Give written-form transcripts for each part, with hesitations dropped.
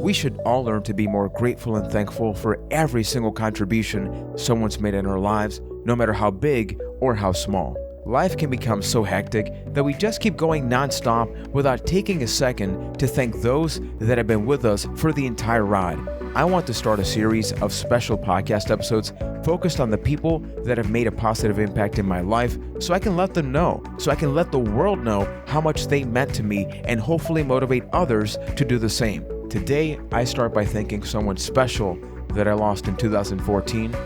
We should all learn to be more grateful and thankful for every single contribution someone's made in our lives, no matter how big or how small. Life can become so hectic that we just keep going nonstop without taking a second to thank those that have been with us for the entire ride. I want to start a series of special podcast episodes focused on the people that have made a positive impact in my life so I can let them know, so I can let the world know how much they meant to me and hopefully motivate others to do the same. Today, I start by thanking someone special that I lost in 2014.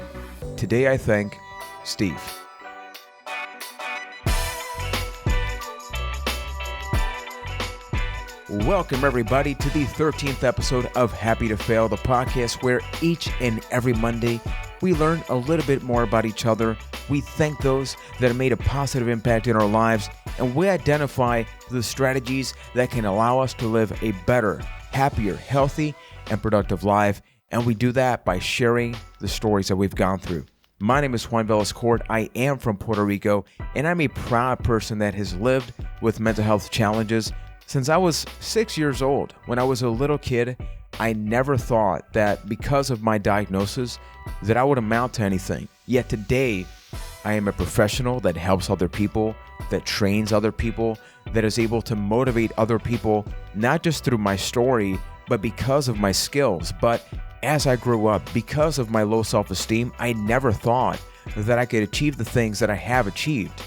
Today, I thank Steve. Welcome, everybody, to the 13th episode of Happy to Fail, the podcast where each and every Monday we learn a little bit more about each other. We thank those that have made a positive impact in our lives, and we identify the strategies that can allow us to live a better, happier, healthy, and productive life. And we do that by sharing the stories that we've gone through. My name is Juan Velez. I am from Puerto Rico, and I'm a proud person that has lived with mental health challenges since I was 6 years old. When I was a little kid, I never thought that because of my diagnosis that I would amount to anything. Yet today, I am a professional that helps other people, that trains other people, that is able to motivate other people, not just through my story, but because of my skills. But as I grew up, because of my low self-esteem, I never thought that I could achieve the things that I have achieved.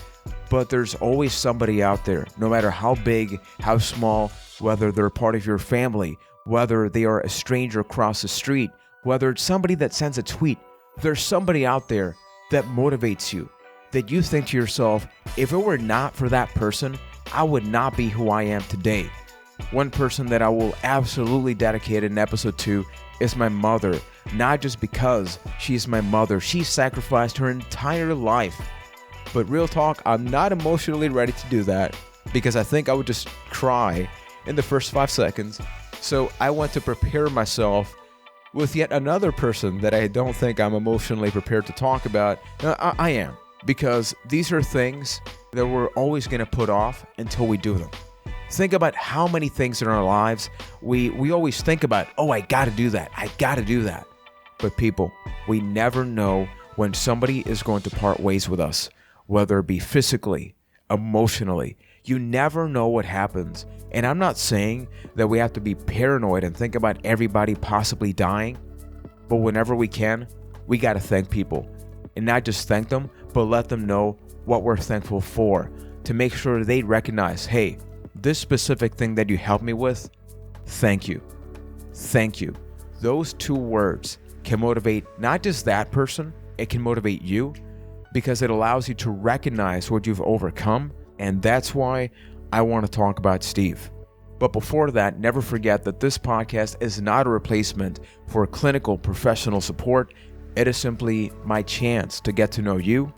But there's always somebody out there, no matter how big, how small, whether they're part of your family, whether they are a stranger across the street, whether it's somebody that sends a tweet, there's somebody out there that motivates you, that you think to yourself, if it were not for that person, I would not be who I am today. One person that I will absolutely dedicate an episode to is my mother, not just because she's my mother. She sacrificed her entire life. But real talk, I'm not emotionally ready to do that because I think I would just cry in the first 5 seconds. So I want to prepare myself with yet another person that I don't think I'm emotionally prepared to talk about. I am, because these are things that we're always going to put off until we do them. Think about how many things in our lives we always think about, oh, I got to do that. I got to do that. But people, we never know when somebody is going to part ways with us. Whether it be physically, emotionally, you never know what happens. And I'm not saying that we have to be paranoid and think about everybody possibly dying, but whenever we can, we got to thank people. And not just thank them, but let them know what we're thankful for, to make sure they recognize, hey, this specific thing that you helped me with, thank you. Thank you. Those two words can motivate not just that person, it can motivate you, because it allows you to recognize what you've overcome, and that's why I want to talk about Steve. But before that, never forget that this podcast is not a replacement for clinical professional support. It is simply my chance to get to know you,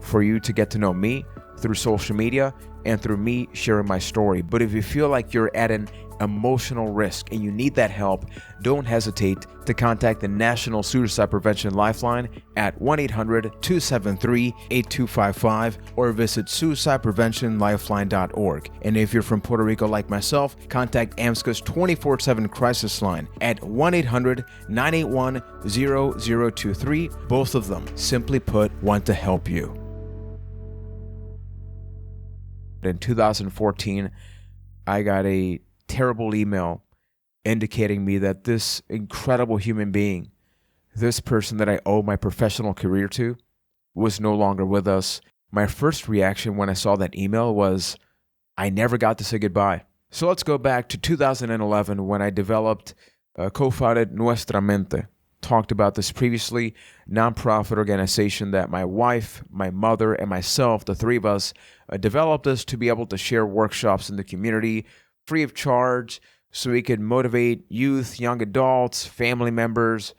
for you to get to know me through social media and through me sharing my story. But if you feel like you're at an emotional risk and you need that help, don't hesitate to contact the National Suicide Prevention Lifeline at 1-800-273-8255 or visit suicidepreventionlifeline.org. And if you're from Puerto Rico like myself, contact AMSCA's 24/7 crisis line at 1-800-981-0023. Both of them, simply put, want to help you. In 2014, I got a terrible email indicating me that this incredible human being, this person that I owe my professional career to, was no longer with us. My first reaction when I saw that email was, I never got to say goodbye. So let's go back to 2011 when I co-founded Nuestra Mente. Talked about this previously, nonprofit organization that my wife, my mother, and myself, the three of us, developed us to be able to share workshops in the community free of charge so we could motivate youth, young adults, family members,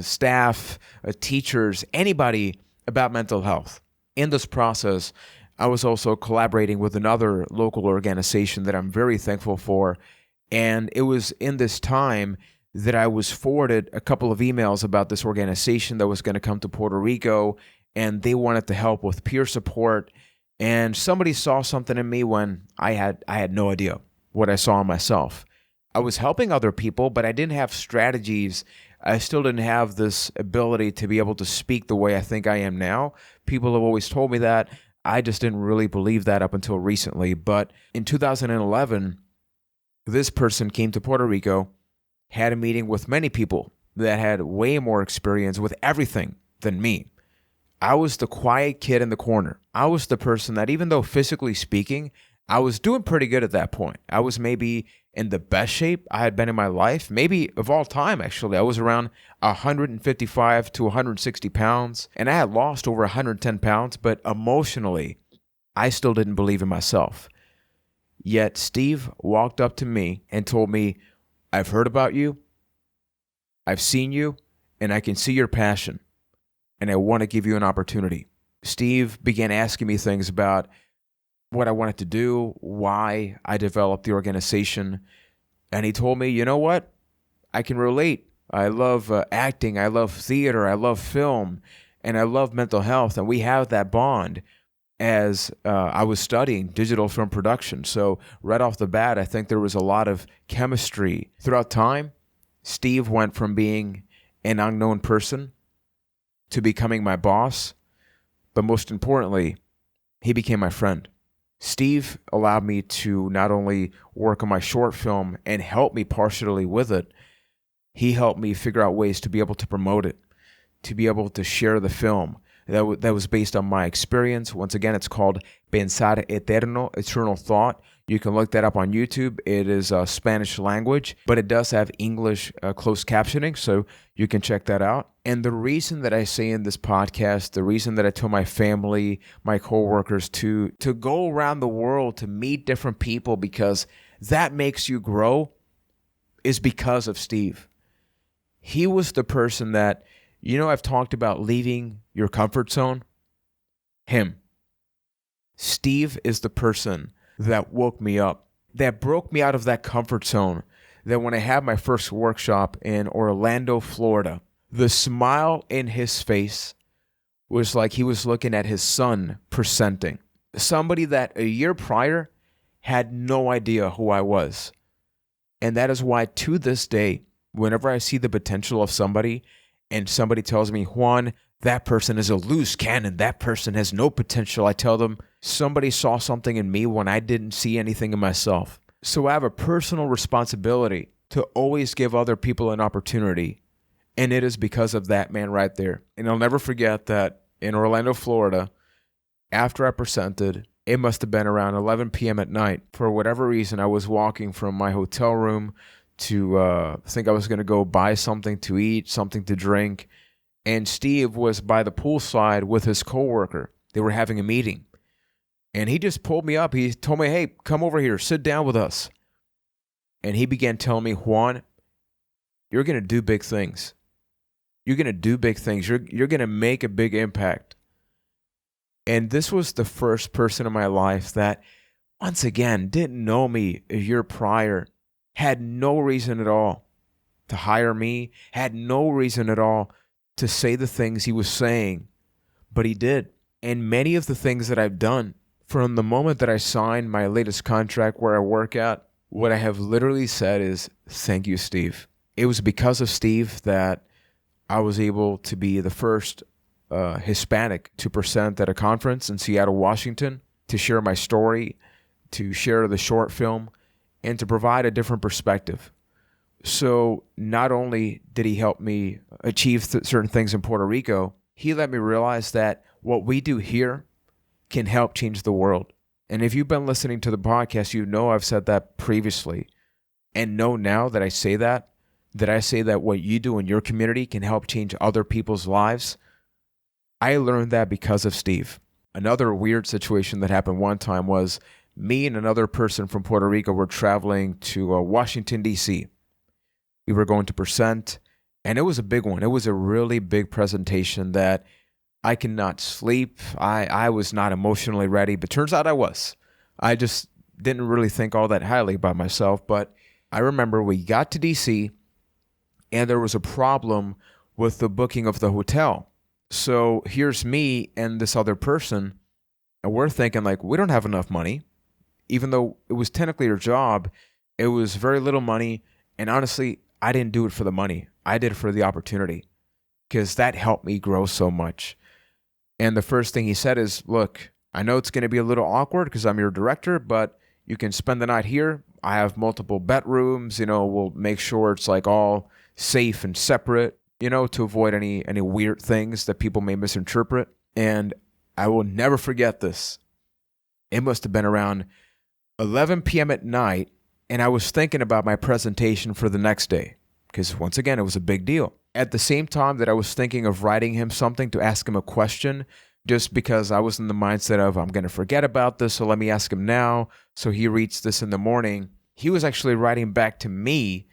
staff, teachers, anybody about mental health. In this process, I was also collaborating with another local organization that I'm very thankful for. And it was in this time that I was forwarded a couple of emails about this organization that was going to come to Puerto Rico, and they wanted to help with peer support. And somebody saw something in me when I had no idea what I saw in myself. I was helping other people, but I didn't have strategies. I still didn't have this ability to be able to speak the way I think I am now. People have always told me that. I just didn't really believe that up until recently. But in 2011, this person came to Puerto Rico, had a meeting with many people that had way more experience with everything than me. I was the quiet kid in the corner. I was the person that, even though physically speaking, I was doing pretty good at that point. I was maybe in the best shape I had been in my life, maybe of all time, actually. I was around 155 to 160 pounds, and I had lost over 110 pounds, but emotionally, I still didn't believe in myself. Yet Steve walked up to me and told me, I've heard about you, I've seen you, and I can see your passion, and I want to give you an opportunity. Steve began asking me things about what I wanted to do, why I developed the organization. And he told me, you know what? I can relate. I love acting. I love theater. I love film. And I love mental health. And we have that bond as I was studying digital film production. So right off the bat, I think there was a lot of chemistry. Throughout time, Steve went from being an unknown person to becoming my boss. But most importantly, he became my friend. Steve allowed me to not only work on my short film and help me partially with it, he helped me figure out ways to be able to promote it, to be able to share the film. That was based on my experience. Once again, it's called Pensar Eterno, Eternal Thought. You can look that up on YouTube. It is Spanish language, but it does have English closed captioning, so you can check that out. And the reason that I say in this podcast, the reason that I tell my family, my coworkers to go around the world to meet different people, because that makes you grow, is because of Steve. He was the person that, I've talked about leaving your comfort zone. Him. Steve is the person that woke me up, that broke me out of that comfort zone, that when I had my first workshop in Orlando, Florida, the smile in his face was like he was looking at his son presenting. Somebody that a year prior had no idea who I was. And that is why to this day, whenever I see the potential of somebody and somebody tells me, Juan, that person is a loose cannon, that person has no potential, I tell them, somebody saw something in me when I didn't see anything in myself. So I have a personal responsibility to always give other people an opportunity. And it is because of that man right there. And I'll never forget that in Orlando, Florida, after I presented, it must have been around 11 p.m. at night. For whatever reason, I was walking from my hotel room to think I was going to go buy something to eat, something to drink. And Steve was by the poolside with his coworker. They were having a meeting. And he just pulled me up. He told me, hey, come over here, sit down with us. And he began telling me, Juan, you're going to do big things. You're going to do big things. You're going to make a big impact. And this was the first person in my life that, once again, didn't know me a year prior, had no reason at all to hire me, had no reason at all to say the things he was saying, but he did. And many of the things that I've done, from the moment that I signed my latest contract where I work at, what I have literally said is, thank you, Steve. It was because of Steve that I was able to be the first Hispanic to present at a conference in Seattle, Washington, to share my story, to share the short film, and to provide a different perspective. So not only did he help me achieve certain things in Puerto Rico, he let me realize that what we do here can help change the world. And if you've been listening to the podcast, you know I've said that previously. And know now that I say that what you do in your community can help change other people's lives. I learned that because of Steve. Another weird situation that happened one time was me and another person from Puerto Rico were traveling to Washington, D.C. We were going to present, and it was a big one. It was a really big presentation that I could not sleep. I was not emotionally ready, but turns out I was. I just didn't really think all that highly about myself, but I remember we got to D.C., and there was a problem with the booking of the hotel. So here's me and this other person, and we're thinking like, we don't have enough money. Even though it was technically our job, It was very little money. And honestly, I didn't do it for the money. I did it for the opportunity because that helped me grow so much. And the first thing he said is, look, I know it's going to be a little awkward because I'm your director, but you can spend the night here. I have multiple bedrooms, we'll make sure it's like all safe and separate, to avoid any weird things that people may misinterpret. And I will never forget this. It must have been around 11 p.m. at night, and I was thinking about my presentation for the next day because, once again, it was a big deal. At the same time that I was thinking of writing him something to ask him a question, just because I was in the mindset of, I'm going to forget about this, so let me ask him now. So he reads this in the morning. He was actually writing back to me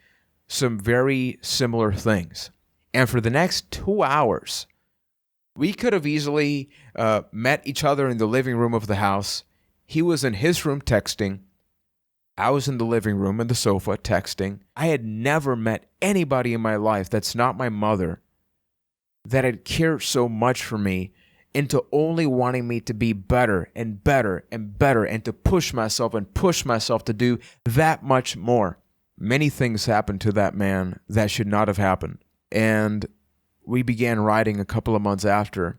some very similar things. And for the next 2 hours, we could have easily met each other in the living room of the house. He was in his room texting. I was in the living room on the sofa texting. I had never met anybody in my life that's not my mother that had cared so much for me into only wanting me to be better and better and better and to push myself to do that much more. Many things happened to that man that should not have happened. And we began writing a couple of months after,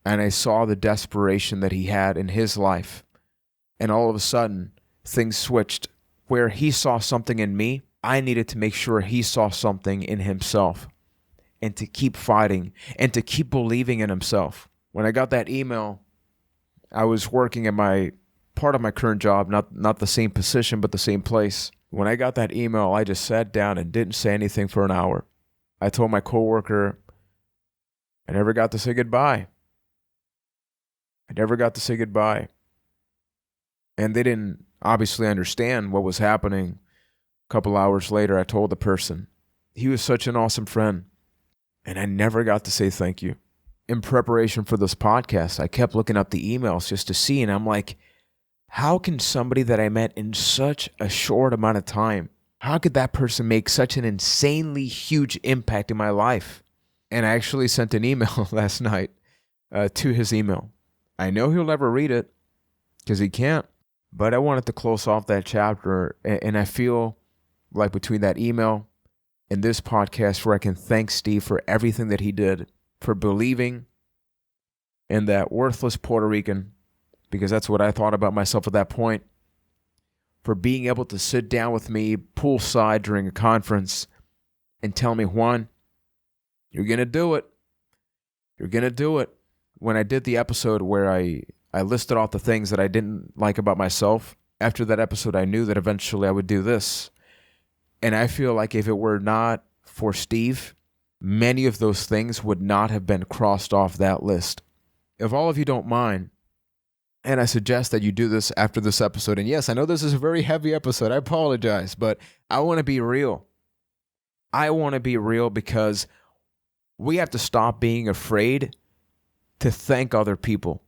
and I saw the desperation that he had in his life. And all of a sudden, things switched. Where he saw something in me, I needed to make sure he saw something in himself and to keep fighting and to keep believing in himself. When I got that email, I was working at my part of my current job, not the same position, but the same place. When I got that email, I just sat down and didn't say anything for an hour. I told my coworker I never got to say goodbye. And they didn't obviously understand what was happening. A couple hours later, I told the person. He was such an awesome friend. And I never got to say thank you. In preparation for this podcast, I kept looking up the emails just to see, and I'm like, how can somebody that I met in such a short amount of time, how could that person make such an insanely huge impact in my life? And I actually sent an email last night to his email. I know he'll never read it because he can't, but I wanted to close off that chapter, and I feel like between that email and this podcast where I can thank Steve for everything that he did, for believing in that worthless Puerto Rican, because that's what I thought about myself at that point, for being able to sit down with me poolside during a conference and tell me, Juan, you're going to do it. You're going to do it. When I did the episode where I listed off the things that I didn't like about myself, after that episode, I knew that eventually I would do this. And I feel like if it were not for Steve, many of those things would not have been crossed off that list. If all of you don't mind, and I suggest that you do this after this episode, and yes, I know this is a very heavy episode, I apologize, but I want to be real. I want to be real because we have to stop being afraid to thank other people.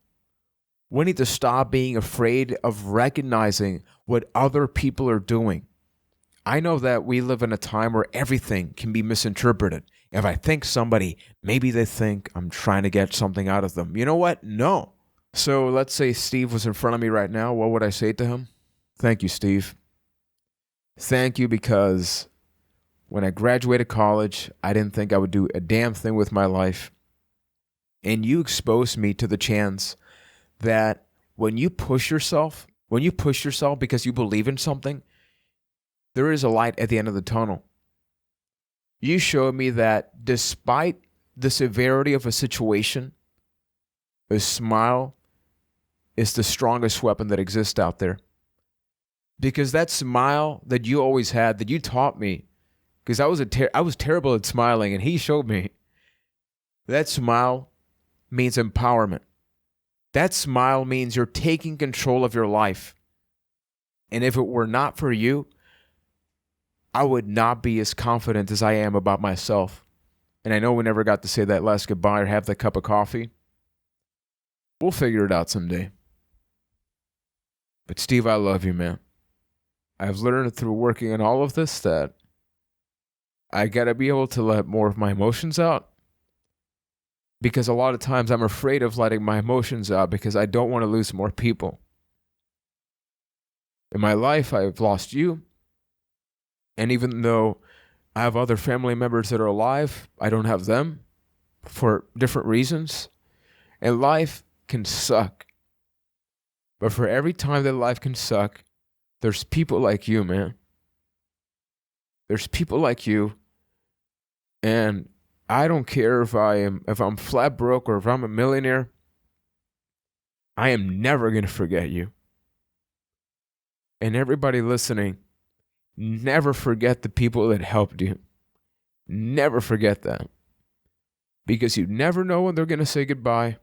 We need to stop being afraid of recognizing what other people are doing. I know that we live in a time where everything can be misinterpreted. If I thank somebody, maybe they think I'm trying to get something out of them. You know what? No. So let's say Steve was in front of me right now. What would I say to him? Thank you, Steve. Thank you, because when I graduated college, I didn't think I would do a damn thing with my life. And you exposed me to the chance that when you push yourself because you believe in something, there is a light at the end of the tunnel. You showed me that despite the severity of a situation, a smile is the strongest weapon that exists out there. Because that smile that you always had, that you taught me, because I was terrible at smiling, and he showed me, that smile means empowerment. That smile means you're taking control of your life. And if it were not for you, I would not be as confident as I am about myself. And I know we never got to say that last goodbye or have that cup of coffee. We'll figure it out someday. But Steve, I love you, man. I've learned through working on all of this that I got to be able to let more of my emotions out. Because a lot of times I'm afraid of letting my emotions out because I don't want to lose more people. In my life, I've lost you. And even though I have other family members that are alive, I don't have them for different reasons. And life can suck. But for every time that life can suck, there's people like you, man. There's people like you. And I don't care if I'm flat broke or if I'm a millionaire. I am never going to forget you. And everybody listening, never forget the people that helped you. Never forget that. Because you never know when they're going to say goodbye.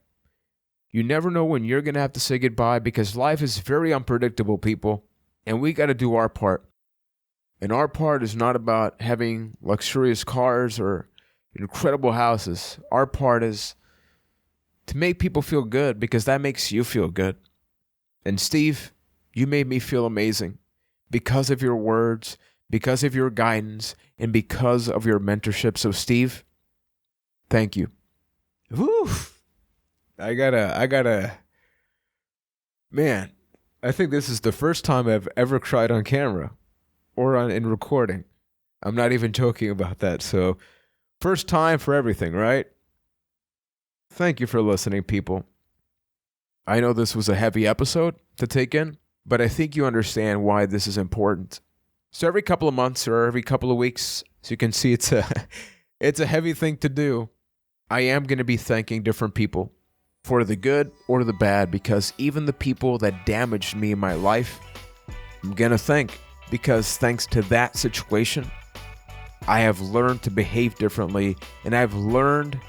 You never know when you're going to have to say goodbye, because life is very unpredictable, people. And we got to do our part. And our part is not about having luxurious cars or incredible houses. Our part is to make people feel good, because that makes you feel good. And Steve, you made me feel amazing because of your words, because of your guidance, and because of your mentorship. So Steve, thank you. Woo! I gotta, man, I think this is the first time I've ever cried on camera or in recording. I'm not even joking about that. So first time for everything, right? Thank you for listening, people. I know this was a heavy episode to take in, but I think you understand why this is important. So every couple of months or every couple of weeks, as you can see, it's a heavy thing to do. I am going to be thanking different people for the good or the bad, because even the people that damaged me in my life, I'm going to thank, because thanks to that situation, I have learned to behave differently, and I've learned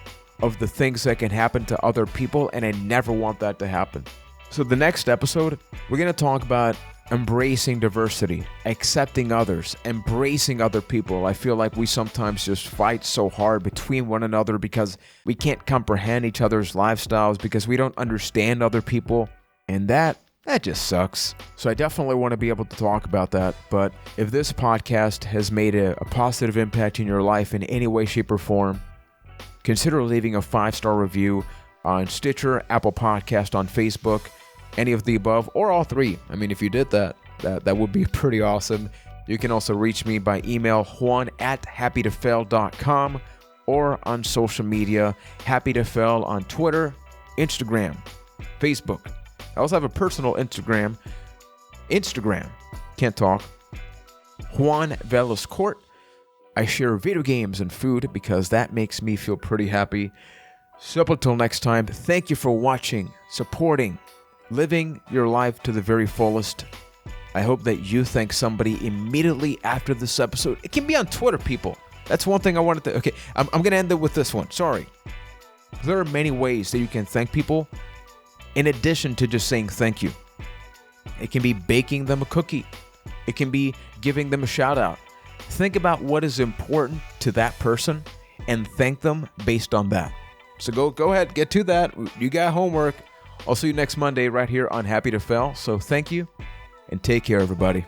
of the things that can happen to other people, and I never want that to happen. So the next episode, we're going to talk about embracing diversity, accepting others, embracing other people. I feel like we sometimes just fight so hard between one another because we can't comprehend each other's lifestyles, because we don't understand other people, and that just sucks. So I definitely want to be able to talk about that. But if this podcast has made a positive impact in your life in any way, shape, or form, consider leaving a 5-star review on Stitcher, Apple Podcast, on Facebook, any of the above, or all three. I mean, if you did that would be pretty awesome. You can also reach me by email, juan@happytofail.com, or on social media, Happy to Fail on Twitter, Instagram, Facebook. I also have a personal Instagram, can't talk, Juan Velez Court. I share video games and food because that makes me feel pretty happy. So up until next time, thank you for watching, supporting, living your life to the very fullest. I hope that you thank somebody immediately after this episode. It can be on Twitter, people. That's one thing I wanted to... Okay, I'm going to end it with this one. Sorry. There are many ways that you can thank people in addition to just saying thank you. It can be baking them a cookie. It can be giving them a shout out. Think about what is important to that person and thank them based on that. So go ahead, get to that. You got homework. I'll see you next Monday right here on Happy to Fail. So thank you and take care, everybody.